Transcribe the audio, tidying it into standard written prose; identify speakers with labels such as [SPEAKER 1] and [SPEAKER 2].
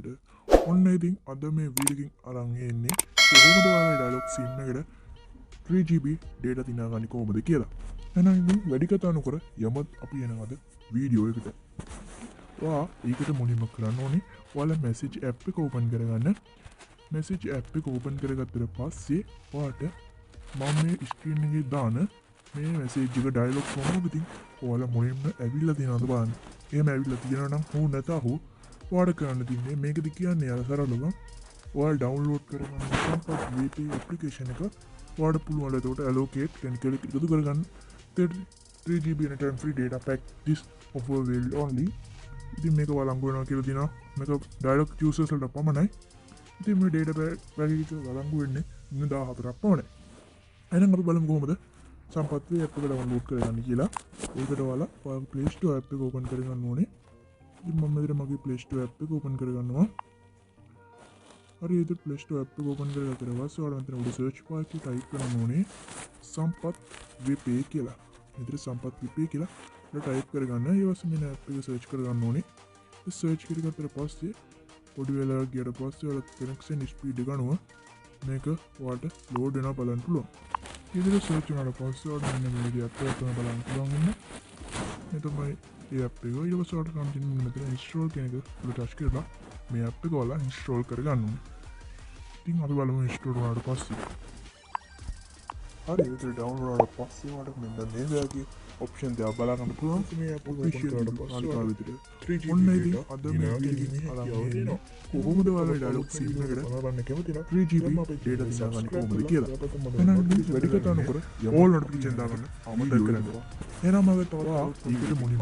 [SPEAKER 1] විදිහට ඔන්න ඉතින් අද මේ වීඩියෝ එකකින් අරන් එන්නේ කොහොමද ඔයාලා dialog sim එකට 3GB data දිනාගන්නේ කොහොමද කියලා. එහෙනම් ඉතින් වැඩි කතා නොකර යමත් අපි යනවාද වීඩියෝ එකට. ඒකට මුලින්ම කරන්න ඕනේ ඔයාලා message app එක open කරගන්න. message app එක open කරගත්තට පස්සේ ඔයාලට මම මේ screen එකේ දාන මේ message එක dialog කොහොමද ඉතින් ඔයාලා මුලින්ම ඇවිල්ලා තියෙනවද බලන්න. එහෙම ඇවිල්ලා තියෙනවා නම් හෝ නැතහො ඔයාලට කරන්න තියෙන්නේ මේකද කියන්නේ අර සරලව ඔයාලා download කරගන්න සම්පත් VP application එක ඔයාලට පුළුවන් එතකොට allocate කෙනෙක් එකතු කරගන්න 3GB and free data pack this offer will only ඉතින් මේක වළංගු වෙනවා කියලා දිනවා මේක dialog users වලට පමණයි. ඉතින් මේ data pack එක වළංගු වෙන්නේ 14ක් පමණයි. එහෙනම් අපි බලමු කොහොමද සම්පත් වේ app එක download කරගන්න කියලා. ඒකට ඔයාලා Play Store app එක open කරගන්න ඕනේ. ඉතින් මම මෙතන මගේ Play Store app එක open කරගන්නවා. හරි ඉතින් Play Store app එක open කරගත්තට පස්සේ ඔයාලා මෙතන උඩ search bar එකේ type කරන්න ඕනේ සම්පත් VP කියලා. මෙතන සම්පත් VP කියලා type කරගන්න. ඊට පස්සේ මේ app එක search කරගන්න ඕනේ. search කරගත්තට පස්සේ පොඩි වෙලා ගියට පස්සේ ඔයාලා connection speed එක අනුව මේක ඔයාලට load වෙනවා බලන්න පුළුවන්. ඊට search වුණාට පස්සේ ඔයාලා මෙන්න මේ app එක තමයි බලන්න පුළුවන් ඉන්න. මේ තමයි මේ app එක. ඊට පස්සේ ඔයාලට continue මෙතන install කියන එක උඩ touch කරලා මේ app එක ඔයාලා install කරගන්න ඕනේ. ඉතින් අපි බලමු install වුණාට පස්සේ. හරි ඒක download වුණාට පස්සේ ඔයාලට මෙන්න මේ වගේ option දෙක බලන්න පුළුවන්. මේ app එක open කරලා පස්සේ විතර 3GB ඔන්න ඉතින් අද මේ වීඩියෝ අරන් එන්නේ කොහොමද ඔයාලා dialog sim එකට බලන්න කැමති නම් 3GB data දිනාගන්නේ කොහොමද කියලා. එහෙනම් වැඩි කතා නොකර all notification දාගන්න අමතක කරන්න. එහෙනම් මම තව ඒකට මුලින්ම